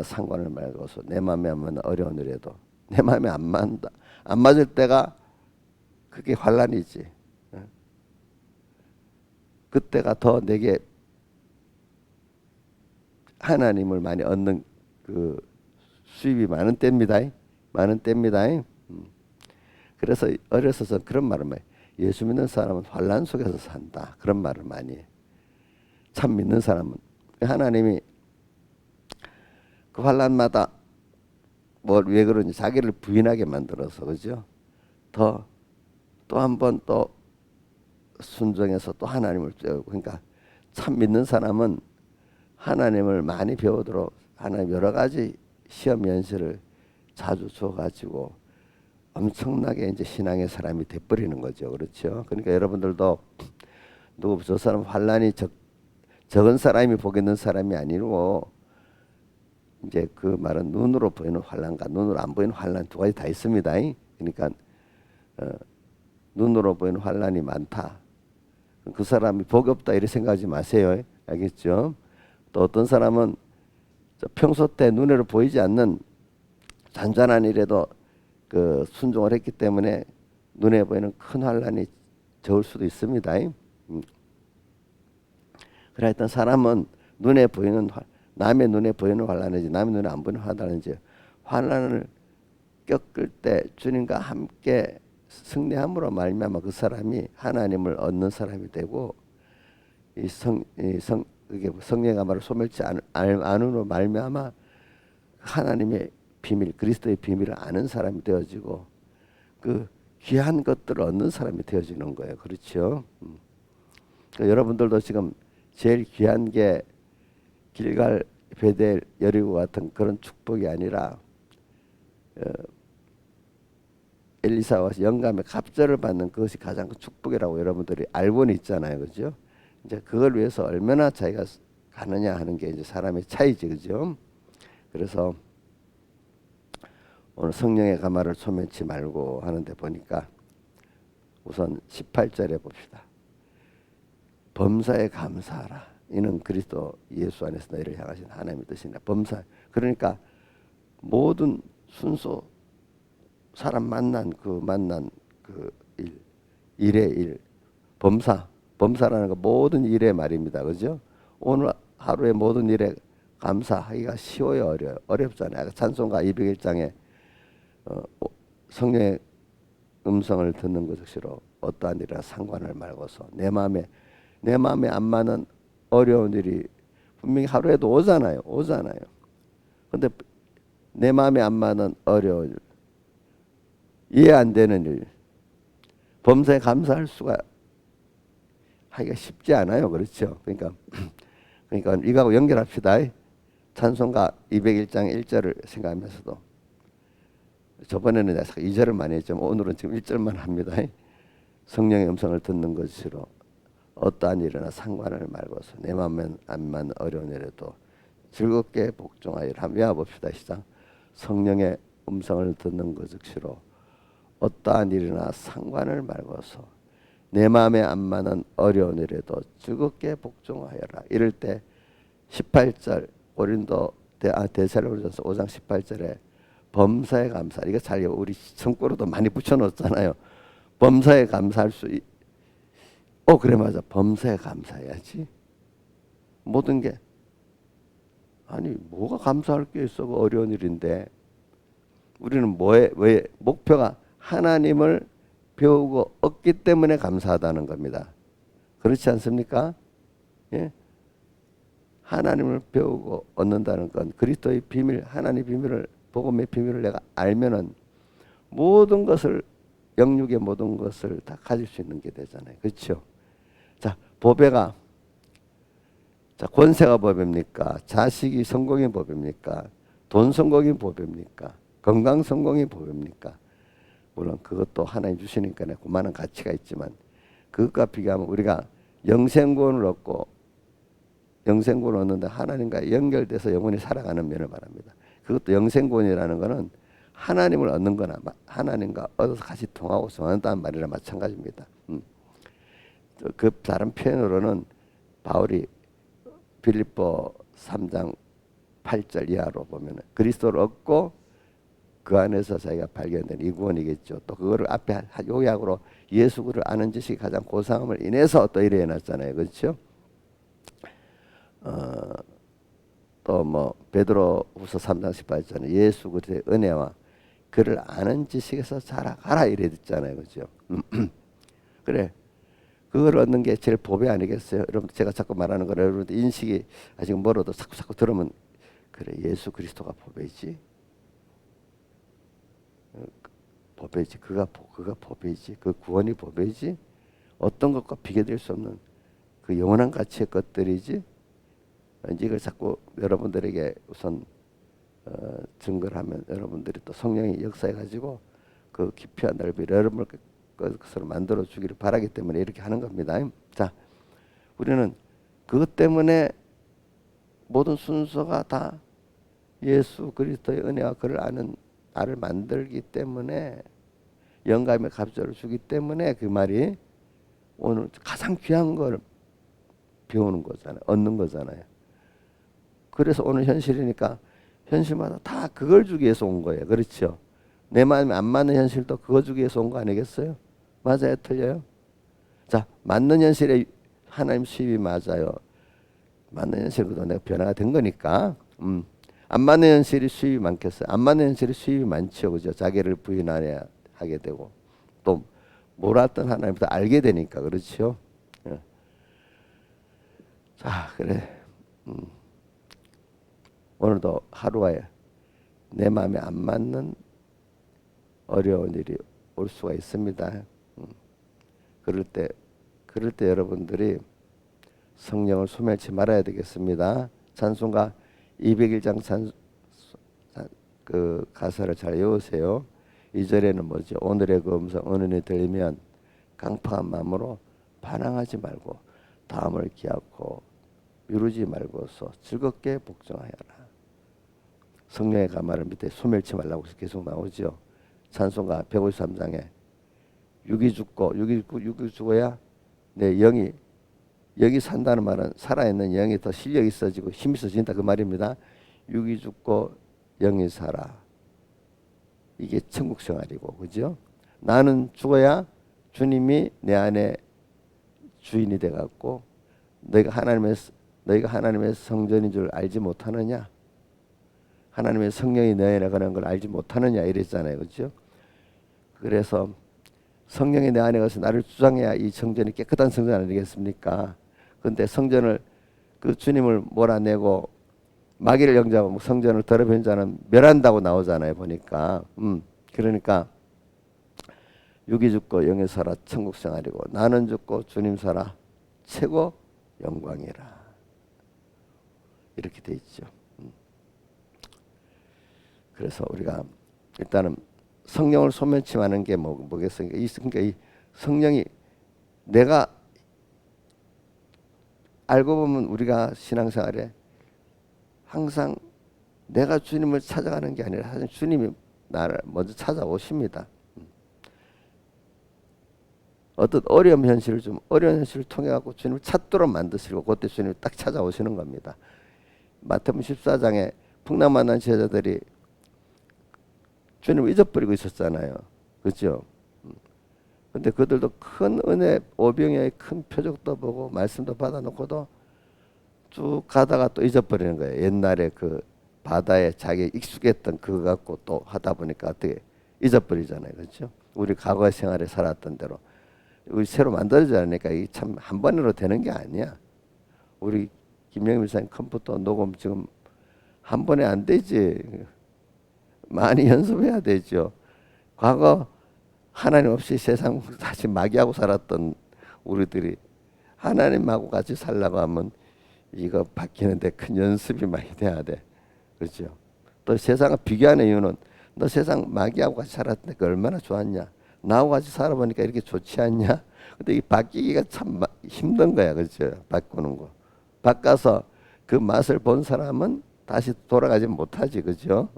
상관을 말고서 내 마음에 안 맞는 어려운 일에도 내 마음에 안 맞는다. 안 맞을 때가 그게 환란이지. 그때가 더 내게 하나님을 많이 얻는 그 수입이 많은 때입니다. 많은 때입니다. 그래서 어려서서 그런 말을 많이 예수 믿는 사람은 환란 속에서 산다. 그런 말을 많이 해. 참 믿는 사람은 하나님이 그 환란마다 왜 그런지 자기를 부인하게 만들어서 그죠? 또 한 번 또 순종해서 또 하나님을 배우고 그러니까 참 믿는 사람은 하나님을 많이 배우도록 하나님 여러 가지 시험 연실을 자주 줘가지고 엄청나게 이제 신앙의 사람이 돼버리는 거죠. 그렇죠? 그러니까 여러분들도 누구 저 사람 환란이 적은 사람이 복 있는 사람이 아니고 이제 그 말은 눈으로 보이는 환란과 눈으로 안 보이는 환란 두 가지 다 있습니다. 그러니까 눈으로 보이는 환란이 많다. 그 사람이 복이 없다 이렇게 생각하지 마세요. 알겠죠? 또 어떤 사람은 평소 때 눈으로 보이지 않는 잔잔한 일에도 그 순종을 했기 때문에 눈에 보이는 큰 환란이 적을 수도 있습니다. 그래 하여튼 사람은 남의 눈에 보이는 환란이지 남의 눈에 안 보이는 환란이지 환란을 겪을 때 주님과 함께 승리함으로 말미암아 그 사람이 하나님을 얻는 사람이 되고 이게 성령의 가마를 소멸치 않으로 말미암아 하나님의 비밀 그리스도의 비밀을 아는 사람이 되어지고 그 귀한 것들을 얻는 사람이 되어지는 거예요. 그렇죠? 그러니까 여러분들도 지금 제일 귀한 게 길갈 베델 여리고 같은 그런 축복이 아니라 엘리사와 영감의 갑절을 받는 그것이 가장 큰 축복이라고 여러분들이 알고는 있잖아요. 그죠? 이제 그걸 위해서 얼마나 자기가 가느냐 하는 게 이제 사람의 차이지. 그죠? 그래서 오늘 성령의 가마를 소멸치 말고 하는데 보니까 우선 18절에 봅시다. 범사에 감사하라. 이는 그리스도 예수 안에서 너희를 향하신 하나님의 뜻이니라. 범사. 그러니까 모든 순서 사람 만난 그 일의 일 범사라는 거 모든 일의 말입니다. 그죠? 오늘 하루의 모든 일에 감사하기가 쉬워요, 어려요? 어렵잖아요. 찬송가 201장에 성령의 음성을 듣는 것으로 어떠한 일이나 상관을 말고서 내 마음에 안 맞는 어려운 일이 분명히 하루에도 오잖아요. 근데 내 마음에 안 맞는 어려운 일, 이해 안 되는 일, 범사에 감사할 수가 하기가 쉽지 않아요. 그렇죠? 그러니까 이거하고 연결합시다. 찬송가 201장 1절을 생각하면서도 저번에는 내가 2절을 많이 했지만 오늘은 지금 1절만 합니다. 성령의 음성을 듣는 것으로 어떠한 일이나 상관을 말고서 내 마음에 안 맞는 어려운 일에도 즐겁게 복종하여라. 한번 외워봅시다. 시작. 성령의 음성을 듣는 것 즉시로 어떠한 일이나 상관을 말고서 내 마음에 안 맞는 어려운 일에도 즐겁게 복종하여라. 이럴 때 18절 데살로니가서 5장 18절에 범사에 감사. 이거 잘 우리 성구로도 많이 붙여놓잖아요. 범사에 감사할 수 그래 맞아. 범사에 감사해야지. 모든 게 아니 뭐가 감사할 게 있어. 어려운 일인데 우리는 왜 목표가 하나님을 배우고 얻기 때문에 감사하다는 겁니다. 그렇지 않습니까? 예? 하나님을 배우고 얻는다는 건 그리스도의 비밀, 하나님의 비밀을, 복음의 비밀을 내가 알면은 모든 것을, 영육의 모든 것을 다 가질 수 있는 게 되잖아요. 그렇죠? 자, 보배가, 자, 권세가 보배입니까? 자식이 성공이 보배입니까? 돈 성공이 보배입니까? 건강 성공이 보배입니까? 물론 그것도 하나님 주시니까 그만한 가치가 있지만 그것과 비교하면 우리가 영생구원을 얻고 영생구원을 얻는데 하나님과 연결돼서 영원히 살아가는 면을 말합니다. 그것도 영생구원이라는 것은 하나님을 얻는 거나 하나님과 얻어서 같이 통하고 성한다는 말이랑 마찬가지입니다. 그 다른 표현으로는 바울이 빌립보 3장 8절 이하로 보면 그리스도를 얻고 그 안에서 자기가 발견된 이 구원이겠죠. 또 그거를 앞에 요약으로 예수 그를 아는 지식이 가장 고상함을 인해서 또 이래 해놨잖아요. 그렇죠? 또 뭐 베드로후서 3장 18절에 예수 그리스도의 은혜와 그를 아는 지식에서 자라가라 이래 듣잖아요. 그렇죠? 그래. 그걸 얻는 게 제일 보배 아니겠어요? 여러분 제가 자꾸 말하는 거라 여러분들 인식이 아직 멀어도 자꾸 들으면 그래 예수 그리스도가 보배지. 보배지. 그가 보배지. 그 구원이 보배지. 어떤 것과 비교될 수 없는 그 영원한 가치의 것들이지. 이걸 자꾸 여러분들에게 우선 증거를 하면 여러분들이 또 성령이 역사해 가지고 그 깊이와 넓이를 여러분을 것으로 만들어 주기를 바라기 때문에 이렇게 하는 겁니다. 자, 우리는 그것 때문에 모든 순서가 다 예수 그리스도의 은혜와 그를 아는 나를 만들기 때문에 영감의 갑절을 주기 때문에 그 말이 오늘 가장 귀한 걸 배우는 거잖아요. 얻는 거잖아요. 그래서 오늘 현실이니까 현실마다 다 그걸 주기 위해서 온 거예요. 그렇죠? 내 마음에 안 맞는 현실도 그거 주기 위해서 온 거 아니겠어요? 맞아요? 틀려요? 자, 맞는 현실에 하나님 수입이 맞아요. 맞는 현실보다 내가 변화가 된 거니까. 안 맞는 현실이 수입이 많겠어요? 안 맞는 현실이 수입이 많죠. 그죠? 자기를 부인하게 되고 또 몰랐던 하나님부터 알게 되니까. 그렇죠? 예. 자, 그래. 오늘도 하루에 내 마음에 안 맞는 어려운 일이 올 수가 있습니다. 그럴 때 여러분들이 성령을 소멸치 말아야 되겠습니다. 찬송가 201장 그 가사를 잘 외우세요. 2절에는 뭐죠? 오늘의 그 음성 은은히 들리면 강팍한 마음으로 반항하지 말고 다음을 기약고 미루지 말고서 즐겁게 복종하여라. 성령의 가마를 밑에 소멸치 말라고 계속 나오죠. 찬송가 153장에 육이 죽어야 내 영이 산다는 말은 살아있는 영이 더 실력이 있어지고 힘이 있어진다 그 말입니다. 육이 죽고 영이 살아. 이게 천국 생활이고 그죠? 나는 죽어야 주님이 내 안에 주인이 돼 갖고 너희가 하나님의 성전인 줄 알지 못하느냐? 하나님의 성령이 내 안에 거하는 걸 알지 못하느냐 이랬잖아요. 그렇죠? 그래서 성령이 내 안에 가서 나를 주장해야 이 성전이 깨끗한 성전 아니겠습니까? 근데 성전을 그 주님을 몰아내고 마귀를 영접하고 뭐 성전을 더럽힌 자는 멸한다고 나오잖아요. 보니까 그러니까 육이 죽고 영이 살아 천국 생활이고 나는 죽고 주님 살아 최고 영광이라 이렇게 돼 있죠. 그래서 우리가 일단은 성령을 소면침하는 게 뭐겠습니까? 그러니까 이 성령이 내가 알고 보면 우리가 신앙생활에 항상 내가 주님을 찾아가는 게 아니라 사실 주님이 나를 먼저 찾아오십니다. 어떤 어려운 현실을 통해 갖고 주님을 찾도록 만드시고 그때 주님이 딱 찾아오시는 겁니다. 마태복음 14장에 풍랑 만난 제자들이 주님을 잊어버리고 있었잖아요. 그렇죠? 근데 그들도 큰 은혜, 오병이어의 큰 표적도 보고 말씀도 받아놓고도 쭉 가다가 또 잊어버리는 거예요. 옛날에 그 바다에 자기 익숙했던 그거 갖고 또 하다 보니까 어떻게 잊어버리잖아요. 그렇죠? 우리 과거 생활에 살았던 대로 우리 새로 만들어져야 하니까 이게 참 한 번으로 되는 게 아니야. 우리 김영임 목사님 컴퓨터 녹음 지금 한 번에 안 되지. 많이 연습해야 되죠. 과거 하나님 없이 세상 다시 마귀하고 살았던 우리들이 하나님하고 같이 살려고 하면 이거 바뀌는데 큰 연습이 많이 돼야 돼. 그렇죠? 또 세상을 비교하는 이유는 너 세상 마귀하고 같이 살았는데 그 얼마나 좋았냐. 나하고 같이 살아보니까 이렇게 좋지 않냐. 근데 이 바뀌기가 참 힘든 거야. 그렇죠? 바꾸는 거. 바꿔서 그 맛을 본 사람은 다시 돌아가지 못하지. 그죠?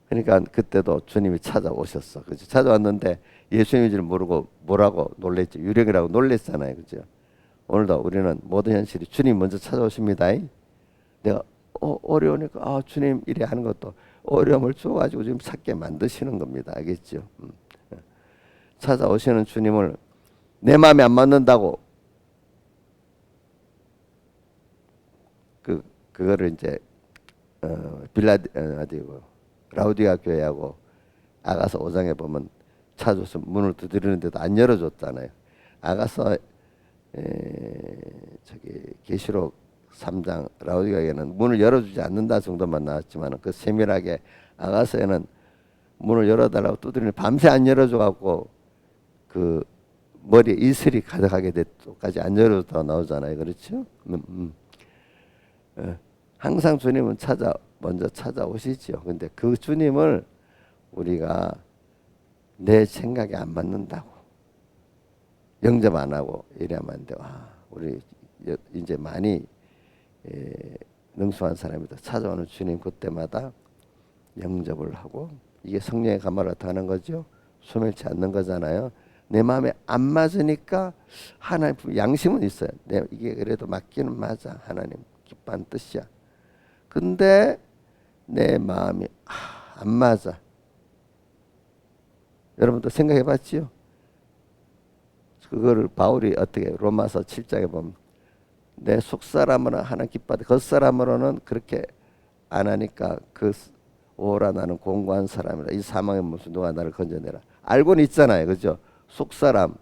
그러니까 그때도 주님이 찾아오셨어. 그죠? 찾아왔는데 예수님인 줄 모르고 뭐라고 놀랬죠. 유령이라고 놀랬잖아요. 그죠? 오늘도 우리는 모든 현실이 주님 먼저 찾아오십니다. 내가 어려우니까 주님 이래 하는 것도 어려움을 줘가지고 지금 찾게 만드시는 겁니다. 알겠죠? 찾아오시는 주님을 내 마음에 안 맞는다고 그거를 이제 라우디가 교회하고 아가서 5장에 보면 찾아서 문을 두드리는데도 안 열어줬잖아요. 아가서 저기 계시록 3장 라우디가에는 문을 열어주지 않는다 정도만 나왔지만 그 세밀하게 아가서에는 문을 열어달라고 두드리는 밤새 안 열어줘갖고 그 머리에 이슬이 가득하게 됐까지 안 열어줬다고 나오잖아요. 그렇죠? 항상 주님은 먼저 찾아오시죠. 근데 그 주님을 우리가 내 생각에 안 맞는다고 영접 안 하고 이래야만 안 돼. 우리 이제 많이 능수한 사람이다. 찾아오는 주님 그때마다 영접을 하고 이게 성령의 감화를 타는 거죠. 소멸치 않는 거잖아요. 내 마음에 안 맞으니까 하나님 양심은 있어요. 이게 그래도 맞기는 맞아. 하나님 기뻐하는 뜻이야. 근데 내 마음이 안 맞아. 여러분도 생각해 봤지요? 그거를 바울이 어떻게 로마서 7장에 보면 내 속사람으로는 하나님 기뻐하되 겉사람으로는 그렇게 안 하니까 오라 나는 공고한 사람이라 이 사망의 무슨 누가 나를 건져내라. 알고는 있잖아요. 그죠? 속사람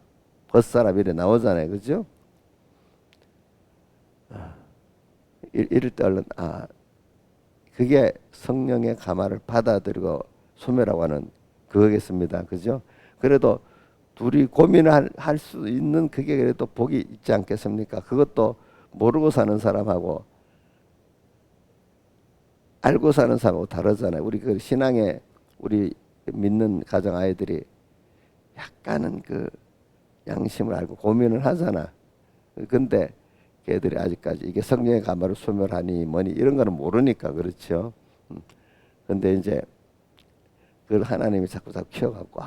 겉사람 이래 나오잖아요. 그죠? 이럴 때 얼른 그게 성령의 감화를 받아들이고 소멸하고 하는 그거겠습니다. 그죠? 그래도 둘이 고민을 할 수 있는 그게 그래도 복이 있지 않겠습니까? 그것도 모르고 사는 사람하고 알고 사는 사람하고 다르잖아요. 우리 그 신앙에 우리 믿는 가정 아이들이 약간은 그 양심을 알고 고민을 하잖아. 근데 걔들이 아직까지 이게 성령의 감화를 소멸하니 뭐니 이런 거는 모르니까 그렇죠. 근데 이제 그걸 하나님이 자꾸 키워갖고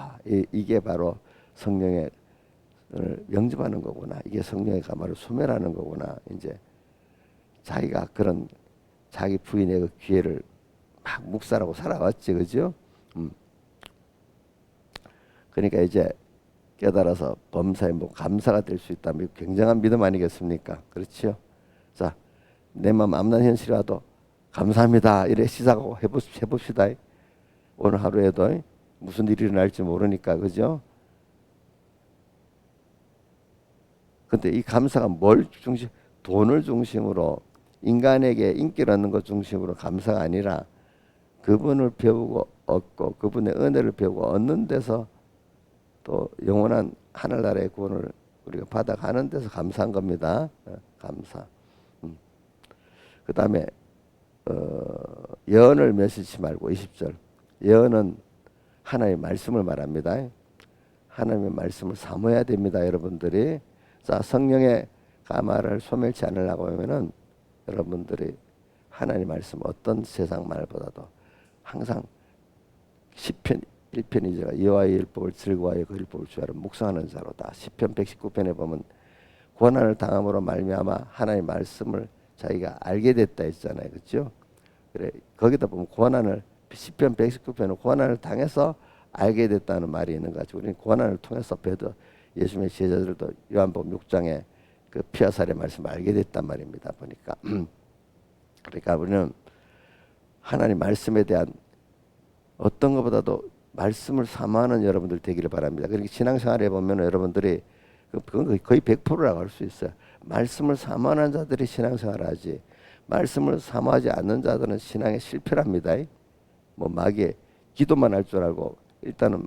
이게 바로 성령의 영접하는 거구나. 이게 성령의 감화를 소멸하는 거구나. 이제 자기가 그런 자기 부인의 그 기회를 막 묵살하고 살아왔지, 그죠? 그러니까 이제 깨달아서 범사에 감사가 될 수 있다면 굉장한 믿음 아니겠습니까? 그렇죠? 자, 내 마음 암난 현실이라도 감사합니다. 이래 시작하고 해봅시다. 오늘 하루에도 무슨 일이 일어날지 모르니까, 그죠? 근데 이 감사가 뭘 중심, 돈을 중심으로 인간에게 인기를 얻는 것 중심으로 감사가 아니라 그분을 배우고 얻고 그분의 은혜를 배우고 얻는 데서 또 영원한 하늘나라의 구원을 우리가 받아가는 데서 감사한 겁니다. 감사. 그 다음에 예언을 멸시치 말고 20절. 예언은 하나님의 말씀을 말합니다. 하나님의 말씀을 사모해야 됩니다. 여러분들이. 자, 성령의 가마를 소멸치 않으려고 하면은 여러분들이 하나님의 말씀 어떤 세상 말보다도 항상 시편 1편 2절가 여호와의 율법을 즐거워하여 그 율법을 주야로 묵상하는 자로다. 시편 119편에 보면 고난을 당함으로 말미암아 하나님의 말씀을 자기가 알게 됐다 했잖아요. 그렇죠? 그래 거기다 보면 고난을 시편 119편은 고난을 당해서 알게 됐다는 말이 있는 것 같이 우리는 고난을 통해서 베드로 예수님의 제자들도 요한복음 6장에 그 피와 살의 말씀을 알게 됐단 말입니다. 보니까 그러니까 우리는 하나님 말씀에 대한 어떤 것보다도 말씀을 사모하는 여러분들 되기를 바랍니다. 그러니까 신앙생활에 보면 여러분들이 그건 거의 100%라고 할 수 있어요. 말씀을 사모하는 자들이 신앙생활을 하지 말씀을 사모하지 않는 자들은 신앙에 실패랍니다. 뭐 마귀에 기도만 할 줄 알고 일단은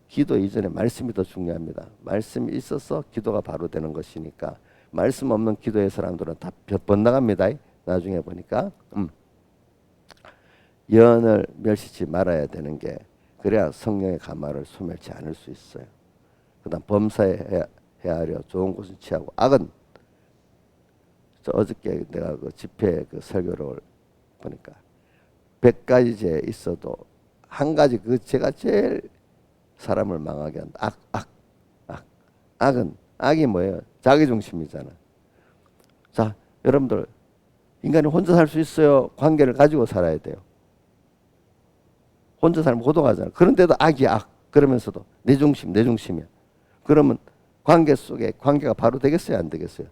기도 이전에 말씀이 더 중요합니다. 말씀이 있어서 기도가 바로 되는 것이니까 말씀 없는 기도의 사람들은 다 번나갑니다. 나중에 보니까 예언을 멸시치 말아야 되는 게 그래야 성령의 가마를 소멸치 않을 수 있어요. 그다음 범사에 헤아려 좋은 곳은 취하고 악은 어저께 내가 그 집회 그 설교를 보니까 100가지 죄 있어도 한 가지 그 죄가 제일 사람을 망하게 한다. 악은 악이 뭐예요? 자기 중심이잖아. 자, 여러분들 인간이 혼자 살 수 있어요? 관계를 가지고 살아야 돼요. 혼자 살면 고독하잖아. 그런데도 악이 악. 그러면서도 내 중심이야. 그러면 관계 속에 관계가 바로 되겠어요? 안 되겠어요?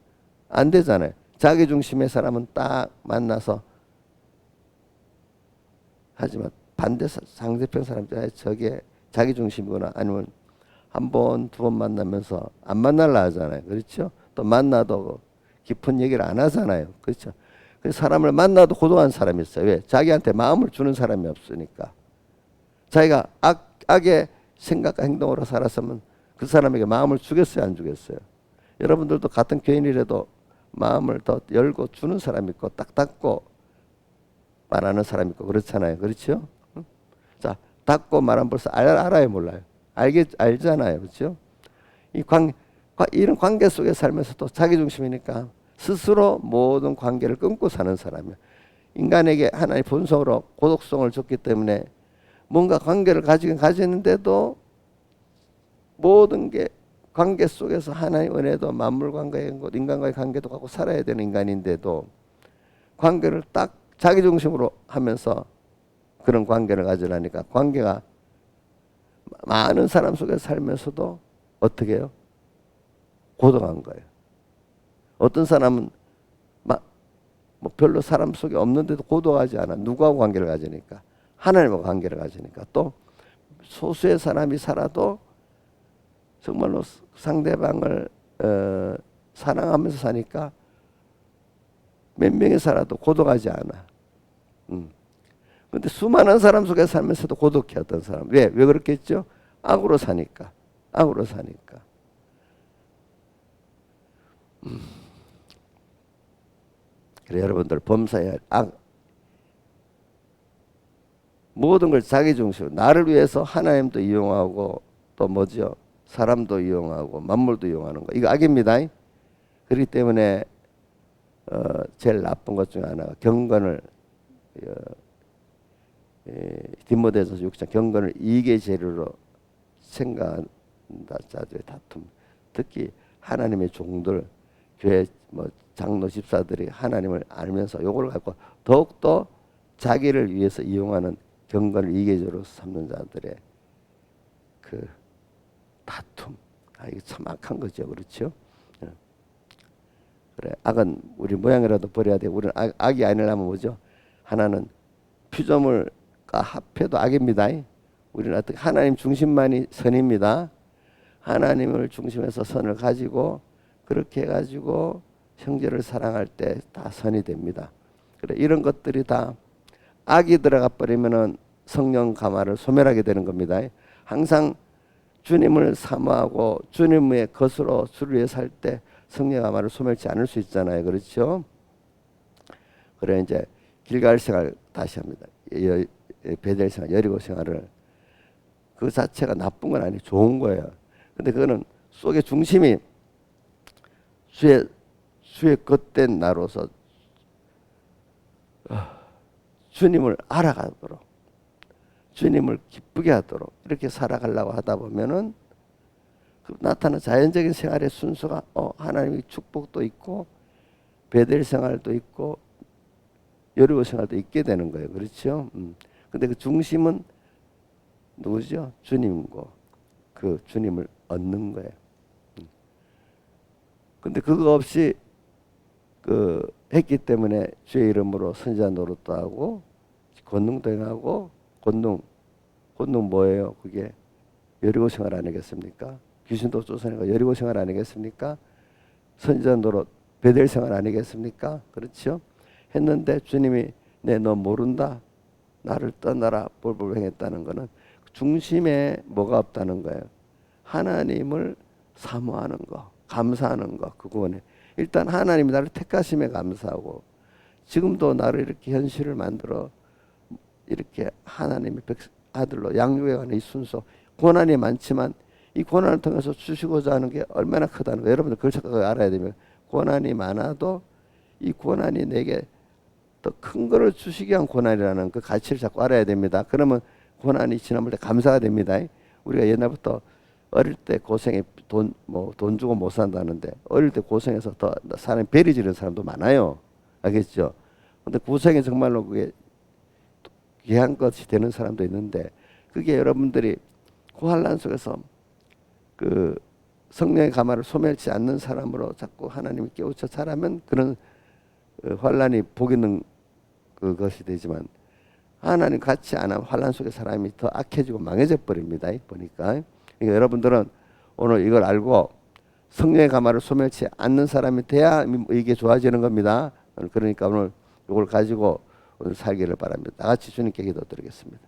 안 되잖아요. 자기 중심의 사람은 딱 만나서 하지만 반대 상대편 사람들 저게 자기 중심이구나 아니면 한 번, 두 번 만나면서 안 만날라 하잖아요. 그렇죠? 또 만나도 깊은 얘기를 안 하잖아요. 그렇죠? 그래서 사람을 만나도 고독한 사람이 있어요. 왜? 자기한테 마음을 주는 사람이 없으니까. 자기가 악의 생각과 행동으로 살았으면 그 사람에게 마음을 주겠어요? 안 주겠어요? 여러분들도 같은 교인이라도 마음을 더 열고 주는 사람이 있고 딱 닫고 말하는 사람이 있고 그렇잖아요. 그렇죠? 자, 닫고 말하면 벌써 알아요? 몰라요? 알잖아요. 그렇죠? 이런 관계 속에 살면서도 자기 중심이니까 스스로 모든 관계를 끊고 사는 사람이에요. 인간에게 하나의 본성으로 고독성을 줬기 때문에 뭔가 관계를 가지는데도 모든 게 관계 속에서 하나의 은혜도 만물 관계인 것, 인간과의 관계도 갖고 살아야 되는 인간인데도 관계를 딱 자기 중심으로 하면서 그런 관계를 가지려니까 관계가 많은 사람 속에 살면서도 어떻게 해요? 고독한 거예요. 어떤 사람은 뭐 별로 사람 속에 없는데도 고독하지 않아. 누구하고 관계를 가지니까? 하나님과 관계를 가지니까. 또 소수의 사람이 살아도 정말로 상대방을 사랑하면서 사니까 몇 명이 살아도 고독하지 않아. 근데 수많은 사람 속에 살면서도 고독해 어떤 사람. 왜 그렇겠죠? 악으로 사니까. 그래 여러분들 범사에 모든 걸 자기 중심으로 나를 위해서 하나님도 이용하고 또 뭐죠? 사람도 이용하고 만물도 이용하는 거. 이거 악입니다. 그렇기 때문에 제일 나쁜 것 중에 하나가 경건을 디모데전서 6장 경건을 이익의 재료로 생각한다 자들의 다툼. 특히 하나님의 종들 교회 뭐 장로 집사들이 하나님을 알면서 요걸 갖고 더욱더 자기를 위해서 이용하는 경건을 이익의 재료로 삼는 자들의 그 다툼. 이게 참 악한 거죠. 그렇죠? 그래 악은 우리 모양이라도 버려야 돼. 우리는 악이 아니라면 뭐죠? 하나는 피조물과 합해도 악입니다. 우리는 어떻게 하나님 중심만이 선입니다. 하나님을 중심에서 선을 가지고 그렇게 해가지고 형제를 사랑할 때 다 선이 됩니다. 그래 이런 것들이 다 악이 들어가 버리면은 성령 가마를 소멸하게 되는 겁니다. 항상 주님을 사모하고 주님의 것으로 주를 위해 살 때 성령 가마를 소멸치 않을 수 있잖아요. 그렇죠? 그래 이제 길갈 생활 다시 합니다. 베델 생활, 여리고 생활을 그 자체가 나쁜 건 아니에요. 좋은 거예요. 근데 그거는 속의 중심이 주의 겉된 나로서 주님을 알아가도록 주님을 기쁘게 하도록 이렇게 살아가려고 하다 보면은 그 나타나는 자연적인 생활의 순서가 하나님의 축복도 있고 베델 생활도 있고 여리고 생활도 있게 되는 거예요. 그렇죠? 근데 그 중심은 누구죠? 주님이고 그 주님을 얻는 거예요. 근데 그거 없이 그 했기 때문에 주의 이름으로 선지자 노릇도 하고 권능도 행하고 권능 뭐예요? 그게 여리고 생활 아니겠습니까? 귀신도 쫓아내고 여리고 생활 아니겠습니까? 선지자 노릇 베델 생활 아니겠습니까? 그렇죠? 했는데 주님이 너 모른다 나를 떠나라 볼볼 행했다는 거는 중심에 뭐가 없다는 거예요. 하나님을 사모하는 거 감사하는 거 그거네. 일단 하나님이 나를 택하심에 감사하고 지금도 나를 이렇게 현실을 만들어 이렇게 하나님의 아들로 양육해가는 이 순서 고난이 많지만 이 고난을 통해서 주시고자 하는 게 얼마나 크다는 거 여러분들 그걸 착각하고 알아야 되면 고난이 많아도 이 고난이 내게 더 큰 거를 주시기 위한 고난이라는 그 가치를 자꾸 알아야 됩니다. 그러면 고난이 지나물 때 감사가 됩니다. 우리가 옛날부터 어릴 때 고생에 돈 주고 못 산다는데 어릴 때 고생해서 더 사람 베리 지르는 사람도 많아요. 알겠죠? 근데 고생이 정말로 그게 귀한 것이 되는 사람도 있는데 그게 여러분들이 고환난 속에서 그 성령의 가마를 소멸치 않는 사람으로 자꾸 하나님이 깨우쳐 자라면 그런 환난이 복 있는 그것이 되지만 하나님 같이 안 하면 환난 속에 사람이 더 악해지고 망해져 버립니다. 보니까 그러니까 여러분들은 오늘 이걸 알고 성령의 가마를 소멸치 않는 사람이 돼야 이게 좋아지는 겁니다. 그러니까 오늘 이걸 가지고 오늘 살기를 바랍니다. 다 같이 주님께 기도드리겠습니다.